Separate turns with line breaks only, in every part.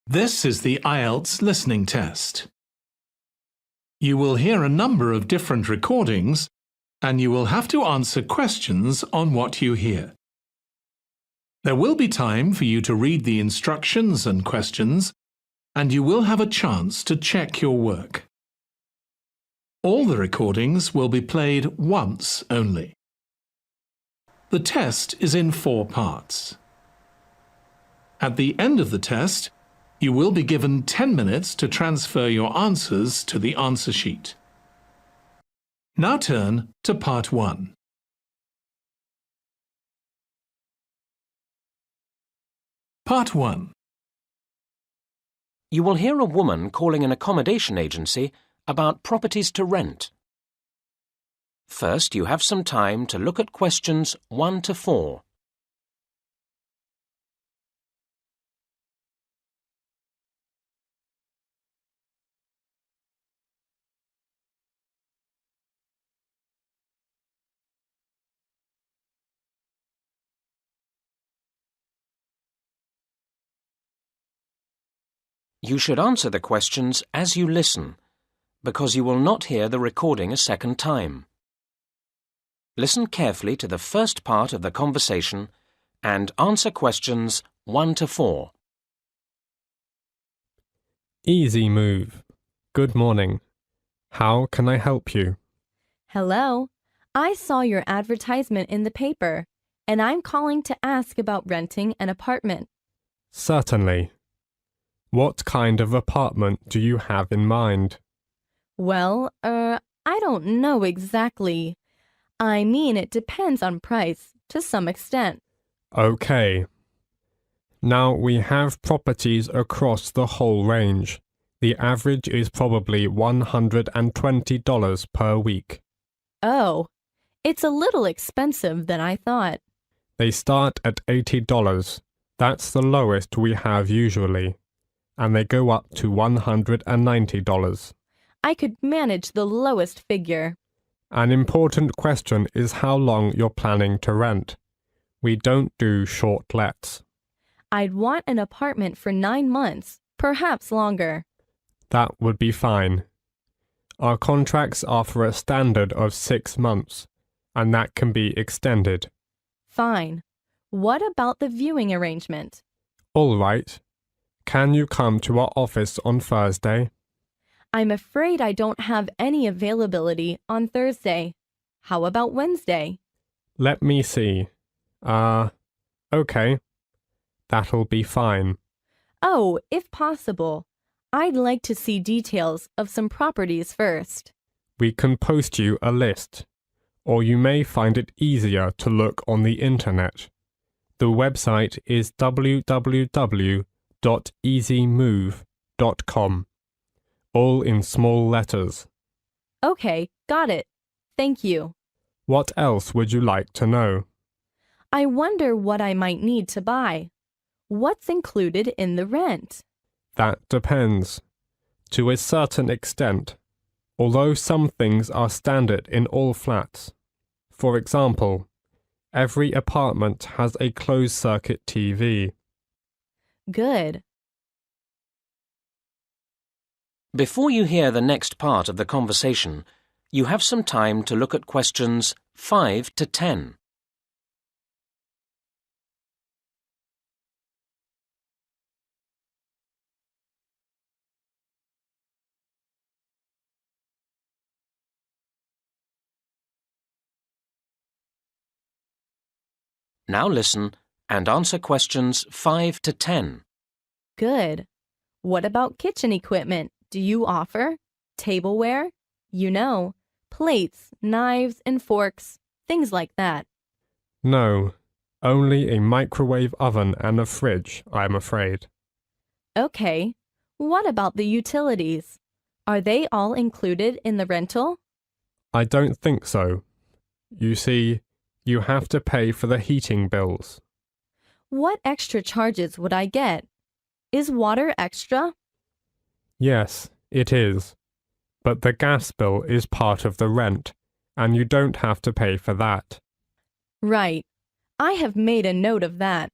This is the IELTS listening test. You will hear a number of different recordings, and you will have to answer questions on what you hear. There will be time for you to read the instructions and questions, and you will have a chance to check your work. All the recordings will be played once only. The test is in 4 parts. At the end of the test, you will be given 10 minutes to transfer your answers to the answer sheet. Now turn to Part 1. Part 1.
You will hear a woman calling an accommodation agency about properties to rent. First, you have some time to look at questions 1 to 4. You should answer the questions as you listen, because you will not hear the recording a second time. Listen carefully to the first part of the conversation and answer questions 1 to 4.
Easy move. Good morning. How can I help you?
Hello. I saw your advertisement in the paper, and I'm calling to ask about renting an apartment.
Certainly. What kind of apartment do you have in mind?
Well, I don't know exactly. I mean, it depends on price, to some extent.
Okay. Now we have properties across the whole range. The average is probably $120 per week.
Oh, it's a little expensive than I thought.
They start at $80. That's the lowest we have usually. And they go up to $190.
I could manage the lowest figure.
An important question is how long you're planning to rent. We don't do short lets.
I'd want an apartment for 9 months, perhaps longer.
That would be fine. Our contracts are for a standard of 6 months, and that can be extended.
Fine. What about the viewing arrangement?
All right. Can you come to our office on Thursday?
I'm afraid I don't have any availability on Thursday. How about Wednesday?
Let me see. Okay. That'll be fine.
Oh, if possible, I'd like to see details of some properties first.
We can post you a list, or you may find it easier to look on the internet. The website is www.easymove.com, all in small letters.
Okay, got it. Thank you.
What else would you like to know?
I wonder what I might need to buy. What's included in the rent?
That depends. To a certain extent, although some things are standard in all flats. For example, every apartment has a closed-circuit TV.
Good.
Before you hear the next part of the conversation, you have some time to look at questions 5 to 10. Now listen and answer questions 5 to 10.
Good. What about kitchen equipment? Do you offer? Tableware? You know, plates, knives, and forks, things like that.
No, only a microwave oven and a fridge, I'm afraid.
Okay. What about the utilities? Are they all included in the rental?
I don't think so. You see, you have to pay for the heating bills.
What extra charges would I get? Is water extra?
Yes, it is. But the gas bill is part of the rent, and you don't have to pay for that.
Right. I have made a note of that.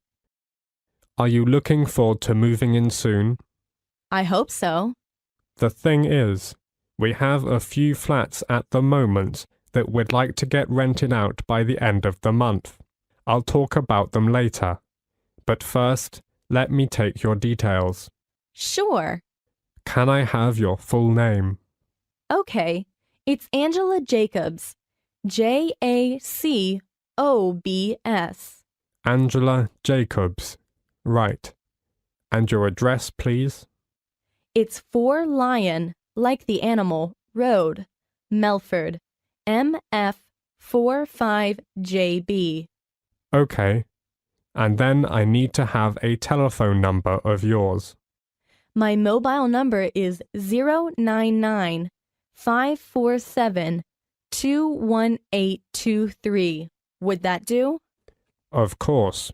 Are you looking forward to moving in soon?
I hope so.
The thing is, we have a few flats at the moment that we'd like to get rented out by the end of the month. I'll talk about them later. But first, let me take your details.
Sure.
Can I have your full name?
Okay. It's Angela Jacobs. Jacobs.
Angela Jacobs. Right. And your address, please?
It's 4 Lion, like the animal, Road, Melford, MF45JB.
Okay. And then I need to have a telephone number of yours.
My mobile number is 099-547-21823. Would that do?
Of course.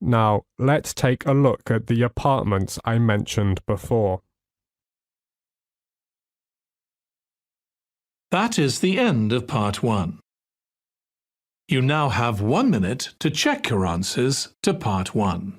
Now, let's take a look at the apartments I mentioned before.
That is the end of part 1. You now have 1 minute to check your answers to part 1.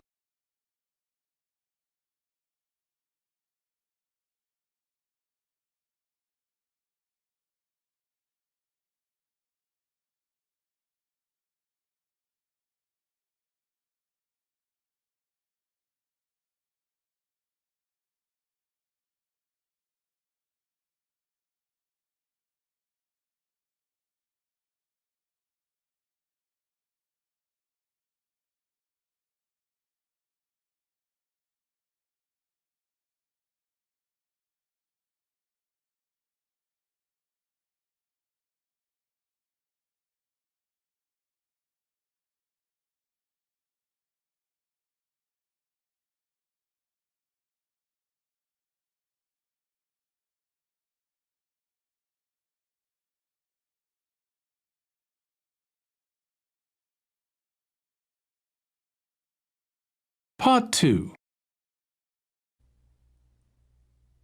Part 2.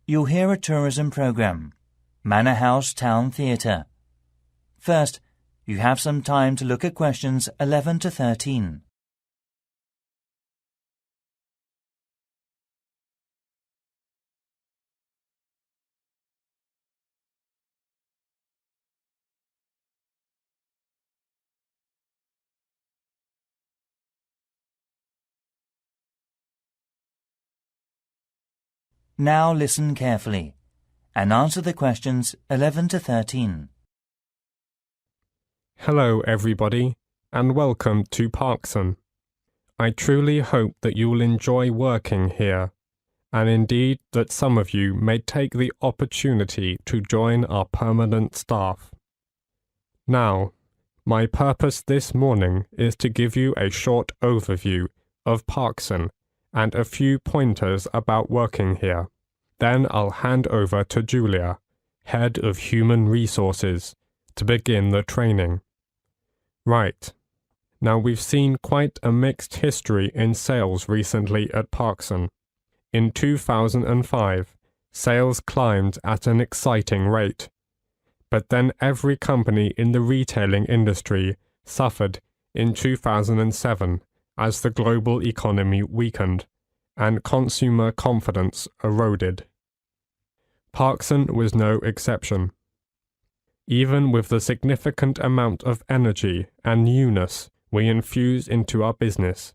You'll hear a tourism program, Manor House Town Theatre. First, you have some time to look at questions 11 to 13. Now listen carefully and answer the questions 11 to 13.
Hello, everybody, and welcome to Parkson. I truly hope that you'll enjoy working here, and indeed that some of you may take the opportunity to join our permanent staff. Now, my purpose this morning is to give you a short overview of Parkson and a few pointers about working here. Then I'll hand over to Julia, Head of Human Resources, to begin the training. Right. Now we've seen quite a mixed history in sales recently at Parkson. In 2005, sales climbed at an exciting rate. But then every company in the retailing industry suffered in 2007 as the global economy weakened and consumer confidence eroded. Parkson was no exception. Even with the significant amount of energy and newness we infuse into our business,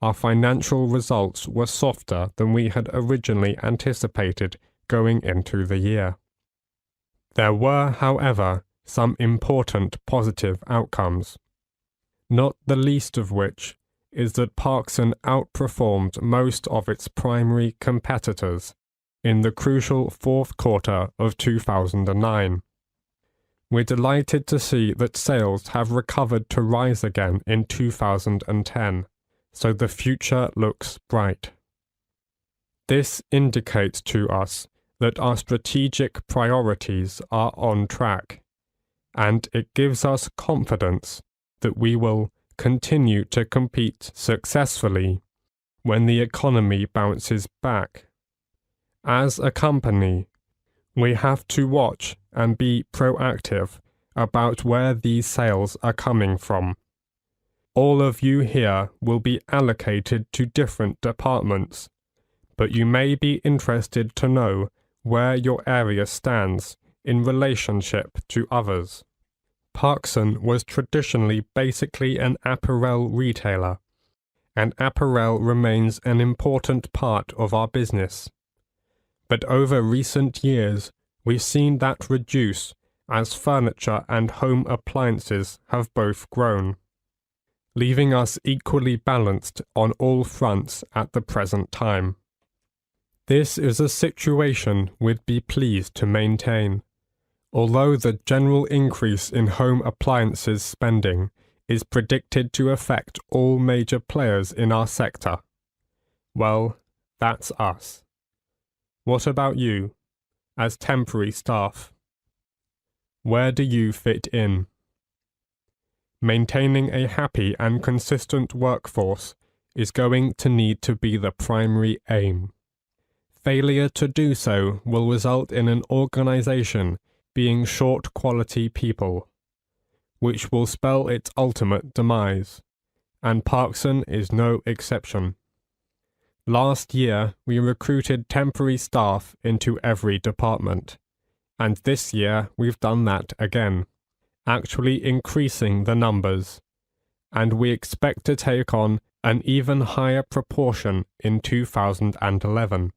our financial results were softer than we had originally anticipated going into the year. There were, however, some important positive outcomes, not the least of which is that Parkson outperformed most of its primary competitors in the crucial fourth quarter of 2009. We're delighted to see that sales have recovered to rise again in 2010, so the future looks bright. This indicates to us that our strategic priorities are on track, and it gives us confidence that we will continue to compete successfully when the economy bounces back. As a company, we have to watch and be proactive about where these sales are coming from. All of you here will be allocated to different departments, but you may be interested to know where your area stands in relationship to others. Parkson was traditionally basically an apparel retailer, and apparel remains an important part of our business. But over recent years, we've seen that reduce as furniture and home appliances have both grown, leaving us equally balanced on all fronts at the present time. This is a situation we'd be pleased to maintain, although the general increase in home appliances spending is predicted to affect all major players in our sector. Well, that's us. What about you, as temporary staff? Where do you fit in? Maintaining a happy and consistent workforce is going to need to be the primary aim. Failure to do so will result in an organization being short quality people, which will spell its ultimate demise, and Parkson is no exception. Last year, we recruited temporary staff into every department, and this year we've done that again, actually increasing the numbers, and we expect to take on an even higher proportion in 2011.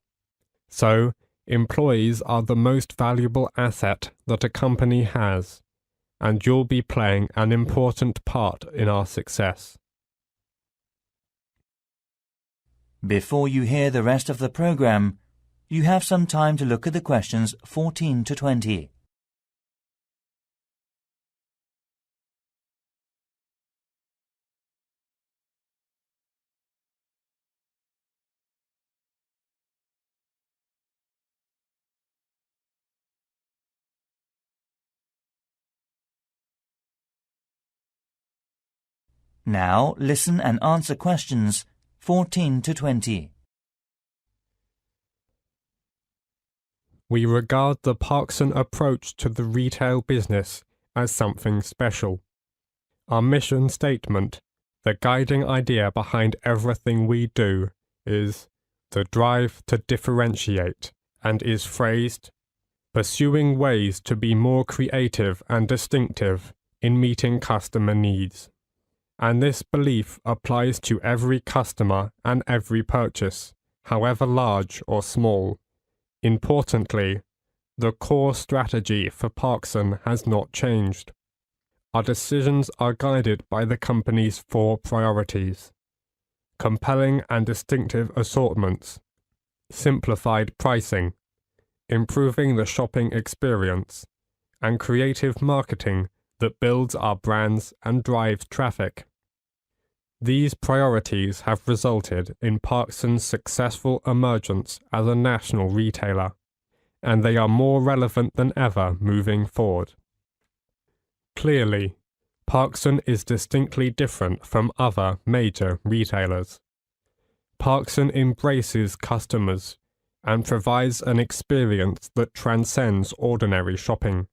So, employees are the most valuable asset that a company has, and you'll be playing an important part in our success.
Before you hear the rest of the program, you have some time to look at the questions 14 to 20. Now listen and answer questions 14 to 20.
We regard the Parkson approach to the retail business as something special. Our mission statement, the guiding idea behind everything we do, is the drive to differentiate, and is phrased, pursuing ways to be more creative and distinctive in meeting customer needs. And this belief applies to every customer and every purchase, however large or small. Importantly, the core strategy for Parkson has not changed. Our decisions are guided by the company's 4 priorities: compelling and distinctive assortments, simplified pricing, improving the shopping experience, and creative marketing that builds our brands and drives traffic. These priorities have resulted in Parkson's successful emergence as a national retailer, and they are more relevant than ever moving forward. Clearly, Parkson is distinctly different from other major retailers. Parkson embraces customers and provides an experience that transcends ordinary shopping.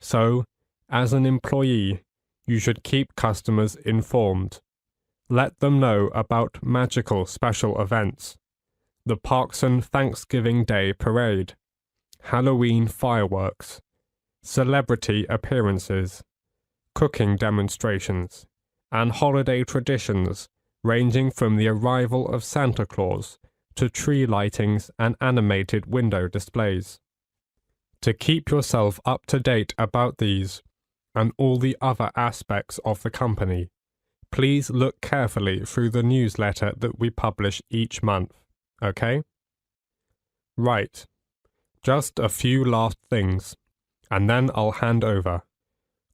So, as an employee, you should keep customers informed. Let them know about magical special events, the Parkson Thanksgiving Day Parade, Halloween fireworks, celebrity appearances, cooking demonstrations, and holiday traditions ranging from the arrival of Santa Claus to tree lightings and animated window displays. To keep yourself up to date about these and all the other aspects of the company, please look carefully through the newsletter that we publish each month, okay? Right. Just a few last things, and then I'll hand over.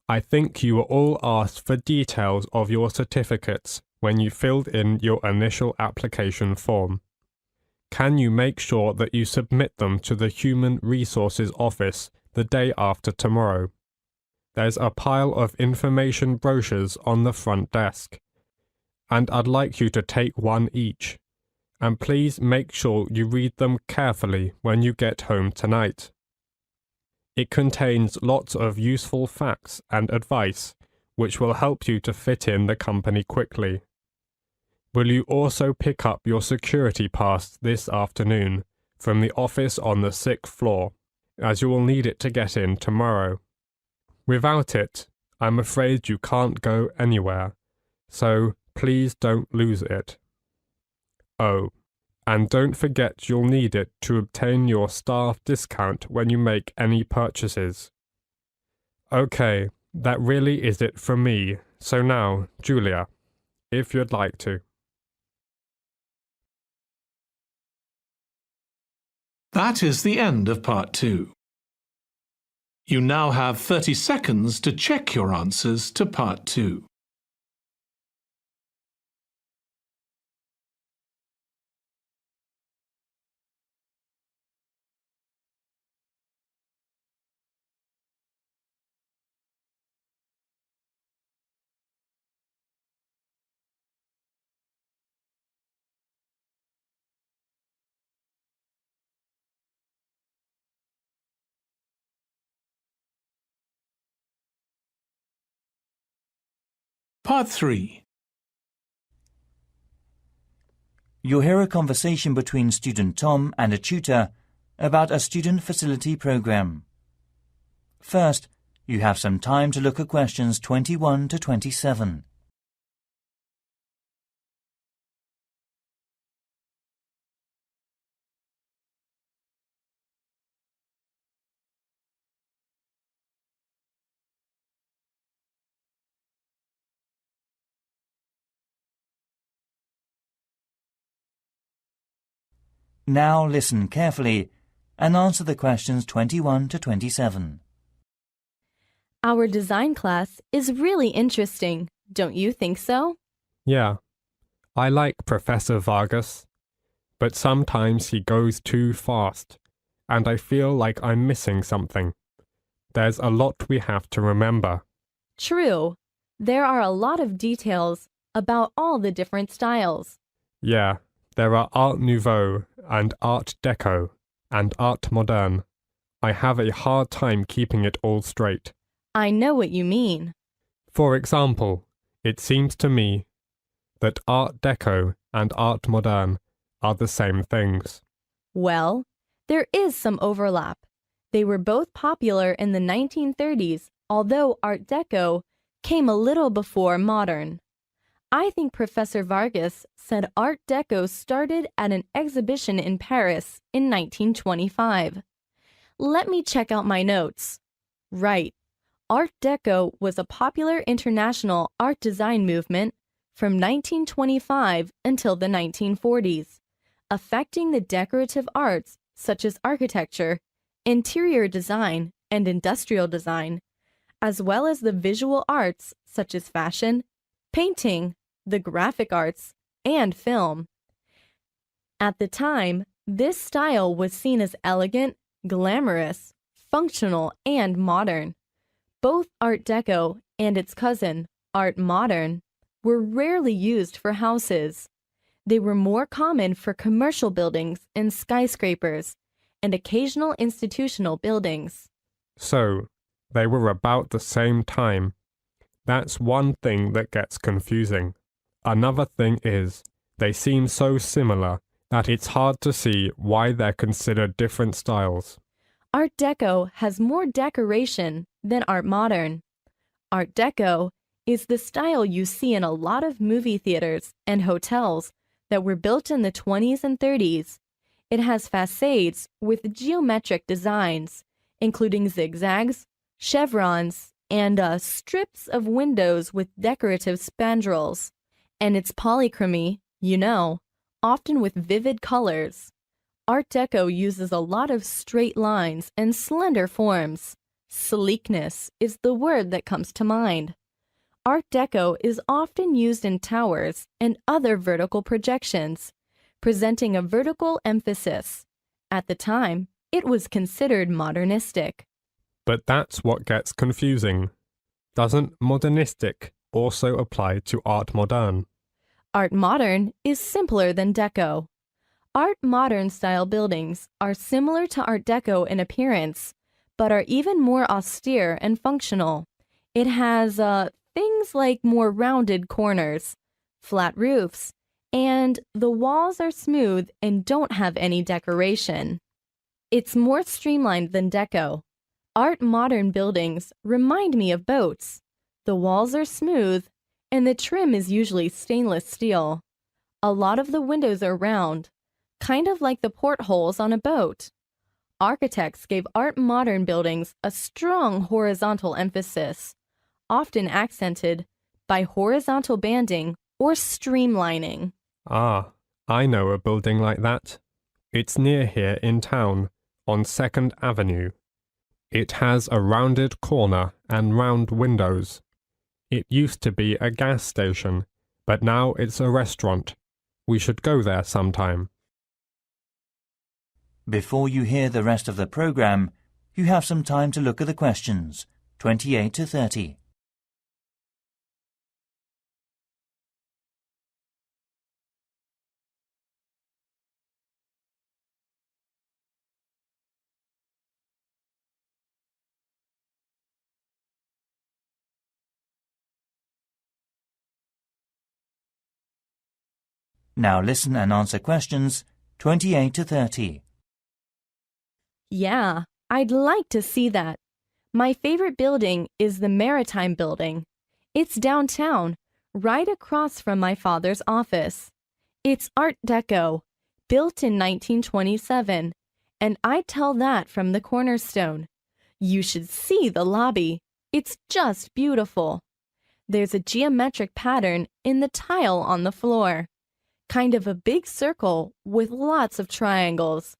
I think you were all asked for details of your certificates when you filled in your initial application form. Can you make sure that you submit them to the Human Resources Office the day after tomorrow? There's a pile of information brochures on the front desk, and I'd like you to take one each, and please make sure you read them carefully when you get home tonight. It contains lots of useful facts and advice which will help you to fit in the company quickly. Will you also pick up your security pass this afternoon from the office on the 6th floor, as you will need it to get in tomorrow? Without it, I'm afraid you can't go anywhere, so please don't lose it. Oh, and don't forget you'll need it to obtain your staff discount when you make any purchases. Okay, that really is it from me, so now, Julia, if you'd like to.
That is the end of Part 2. You now have 30 seconds to check your answers to Part 2. Part 3.
You'll hear a conversation between student Tom and a tutor about a student facility program. First, you have some time to look at questions 21 to 27. Now listen carefully and answer the questions 21 to 27.
Our design class is really interesting, don't you think so?
Yeah, I like Professor Vargas, but sometimes he goes too fast, and I feel like I'm missing something. There's a lot we have to remember.
True. There are a lot of details about all the different styles.
Yeah, there are Art Nouveau and Art Deco and Art Moderne. I have a hard time keeping it all straight.
I know what you mean.
For example, it seems to me that Art Deco and Art Moderne are the same things.
Well, there is some overlap. They were both popular in the 1930s, although Art Deco came a little before modern. I think Professor Vargas said Art Deco started at an exhibition in Paris in 1925. Let me check out my notes. Right. Art Deco was a popular international art design movement from 1925 until the 1940s, affecting the decorative arts such as architecture, interior design, and industrial design, as well as the visual arts such as fashion, painting, the graphic arts, and film. At the time, this style was seen as elegant, glamorous, functional, and modern. Both Art Deco and its cousin, Art Moderne, were rarely used for houses. They were more common for commercial buildings and skyscrapers, and occasional institutional buildings.
So, they were about the same time. That's one thing that gets confusing. Another thing is, they seem so similar that it's hard to see why they're considered different styles.
Art Deco has more decoration than Art Moderne. Art Deco is the style you see in a lot of movie theaters and hotels that were built in the 20s and 30s. It has facades with geometric designs, including zigzags, chevrons, and strips of windows with decorative spandrels. And it's polychromy, often with vivid colors. Art Deco uses a lot of straight lines and slender forms. Sleekness is the word that comes to mind. Art Deco is often used in towers and other vertical projections, presenting a vertical emphasis. At the time, it was considered modernistic.
But that's what gets confusing. Doesn't modernistic also apply to Art Moderne?
Art Moderne is simpler than Deco. Art Moderne style buildings are similar to Art Deco in appearance, but are even more austere and functional. It has things like more rounded corners, flat roofs, And the walls are smooth and don't have any decoration. It's more streamlined than Deco. Art Modern buildings remind me of boats. The walls are smooth, and the trim is usually stainless steel. A lot of the windows are round, kind of like the portholes on a boat. Architects gave Art Modern buildings a strong horizontal emphasis, often accented by horizontal banding or streamlining.
Ah, I know a building like that. It's near here in town, on 2nd Avenue. It has a rounded corner and round windows. It used to be a gas station, but now it's a restaurant. We should go there sometime.
Before you hear the rest of the program, you have some time to look at the questions, 28 to 30. Now listen and answer questions 28 to 30.
Yeah, I'd like to see that. My favorite building is the Maritime Building. It's downtown, right across from my father's office. It's Art Deco, built in 1927, and I tell that from the cornerstone. You should see the lobby. It's just beautiful. There's a geometric pattern in the tile on the floor. Kind of a big circle with lots of triangles.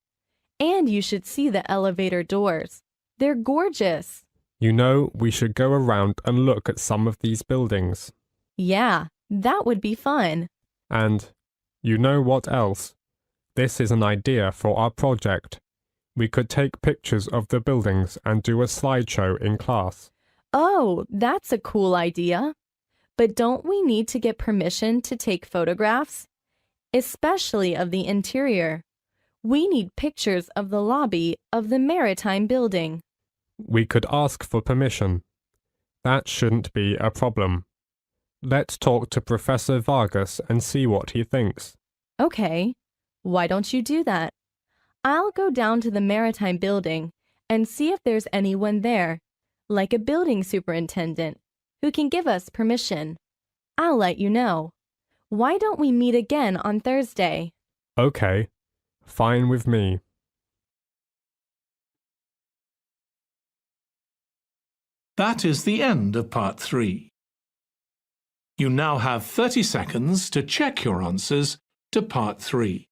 And you should see the elevator doors. They're gorgeous.
You know, we should go around and look at some of these buildings.
Yeah, that would be fun.
And, you know what else? This is an idea for our project. We could take pictures of the buildings and do a slideshow in class.
Oh, that's a cool idea. But don't we need to get permission to take photographs? Especially of the interior. We need pictures of the lobby of the Maritime Building.
We could ask for permission. That shouldn't be a problem. Let's talk to Professor Vargas and see what he thinks.
Okay, why don't you do that? I'll go down to the Maritime Building and see if there's anyone there, like a building superintendent, who can give us permission. I'll let you know. Why don't we meet again on Thursday?
Okay, fine with me.
That is the end of part 3. You now have 30 seconds to check your answers to part 3.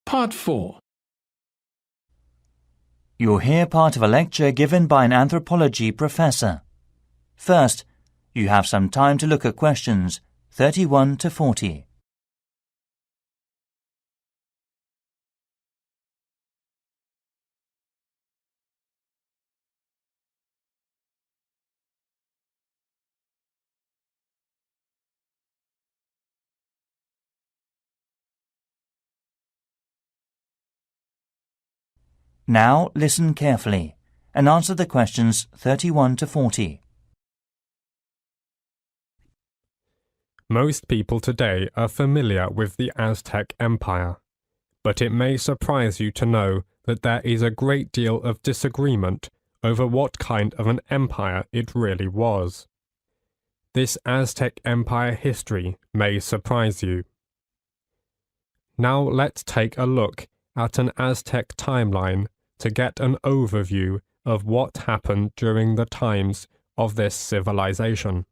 Part 4.
You'll hear part of a lecture given by an anthropology professor. First, you have some time to look at questions 31 to 40. Now listen carefully and answer the questions 31 to 40.
Most people today are familiar with the Aztec Empire, but it may surprise you to know that there is a great deal of disagreement over what kind of an empire it really was. This Aztec Empire history may surprise you. Now let's take a look at an Aztec timeline to get an overview of what happened during the times of this civilization.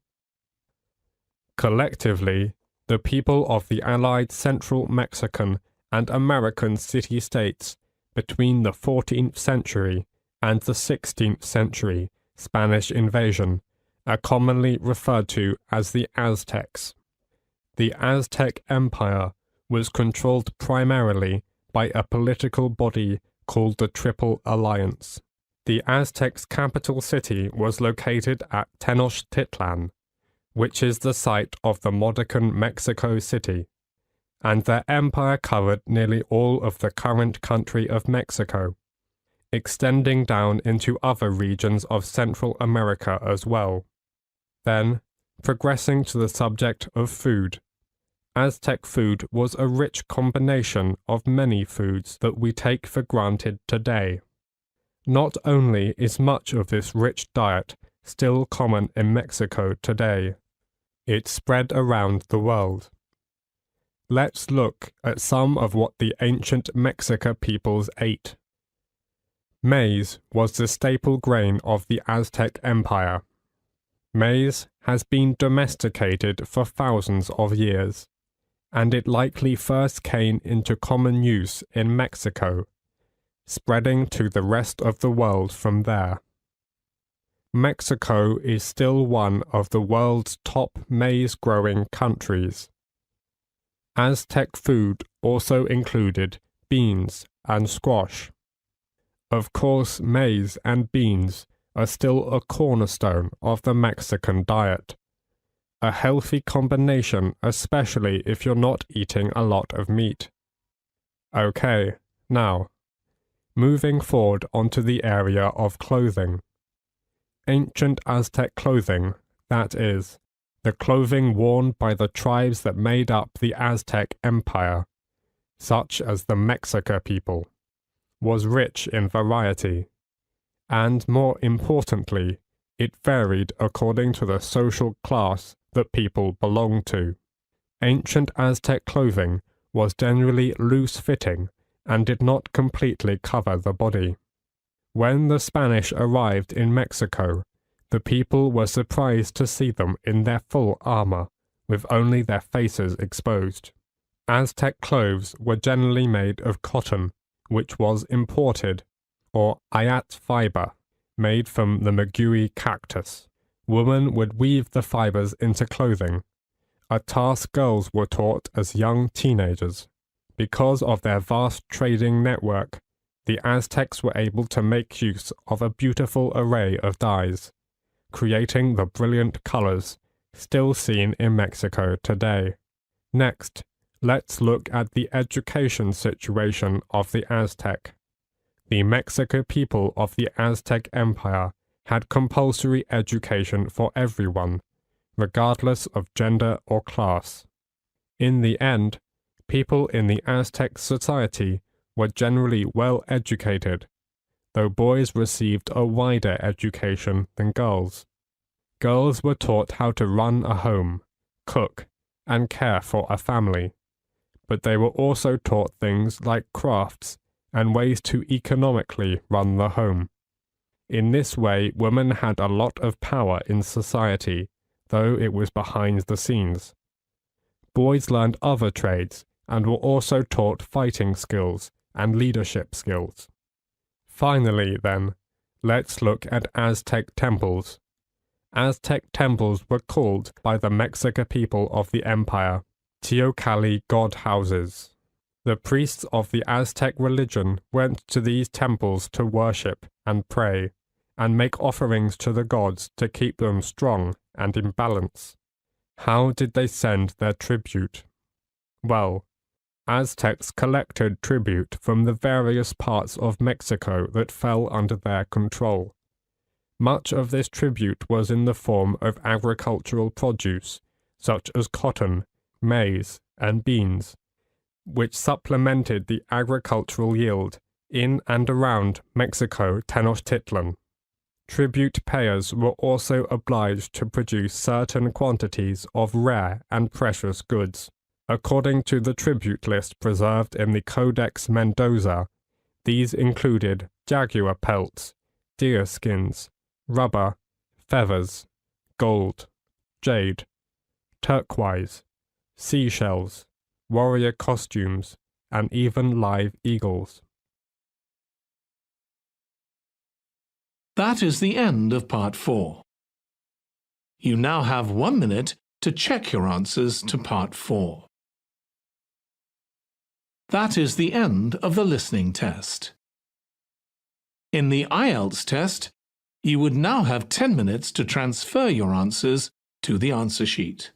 Collectively, the people of the Allied Central Mexican and American city-states between the 14th century and the 16th century Spanish invasion are commonly referred to as the Aztecs. The Aztec Empire was controlled primarily by a political body called the Triple Alliance. The Aztecs' capital city was located at Tenochtitlan, which is the site of the modern Mexico City, and their empire covered nearly all of the current country of Mexico, extending down into other regions of Central America as well. Then, progressing to the subject of food. Aztec food was a rich combination of many foods that we take for granted today. Not only is much of this rich diet still common in Mexico today, it spread around the world. Let's look at some of what the ancient Mexica peoples ate. Maize was the staple grain of the Aztec Empire. Maize has been domesticated for thousands of years, and it likely first came into common use in Mexico, spreading to the rest of the world from there. Mexico is still one of the world's top maize-growing countries. Aztec food also included beans and squash. Of course, maize and beans are still a cornerstone of the Mexican diet. A healthy combination, especially if you're not eating a lot of meat. Okay, now, moving forward onto the area of clothing. Ancient Aztec clothing, that is, the clothing worn by the tribes that made up the Aztec Empire, such as the Mexica people, was rich in variety, and more importantly, it varied according to the social class that people belonged to. Ancient Aztec clothing was generally loose-fitting and did not completely cover the body. When the Spanish arrived in Mexico, the people were surprised to see them in their full armor, with only their faces exposed. Aztec clothes were generally made of cotton, which was imported, or ielts fiber, made from the maguey cactus. Women would weave the fibers into clothing, a task girls were taught as young teenagers. Because of their vast trading network, the Aztecs were able to make use of a beautiful array of dyes, creating the brilliant colors still seen in Mexico today. Next, let's look at the education situation of the Aztec. The Mexica people of the Aztec Empire had compulsory education for everyone, regardless of gender or class. In the end, people in the Aztec society were generally well educated, though boys received a wider education than girls. Girls were taught how to run a home, cook, and care for a family, but they were also taught things like crafts and ways to economically run the home. In this way, women had a lot of power in society, though it was behind the scenes. Boys learned other trades and were also taught fighting skills and leadership skills. Finally, then, let's look at Aztec temples. Aztec temples were called by the Mexica people of the empire Teocalli god houses. The priests of the Aztec religion went to these temples to worship and pray, and make offerings to the gods to keep them strong and in balance. How did they send their tribute? Well, Aztecs collected tribute from the various parts of Mexico that fell under their control. Much of this tribute was in the form of agricultural produce, such as cotton, maize, and beans, which supplemented the agricultural yield in and around Mexico Tenochtitlan. Tribute payers were also obliged to produce certain quantities of rare and precious goods. According to the tribute list preserved in the Codex Mendoza, these included jaguar pelts, deer skins, rubber, feathers, gold, jade, turquoise, seashells, warrior costumes, and even live eagles.
That is the end of Part 4. You now have 1 minute to check your answers to Part 4. That is the end of the listening test. In the IELTS test, you would now have 10 minutes to transfer your answers to the answer sheet.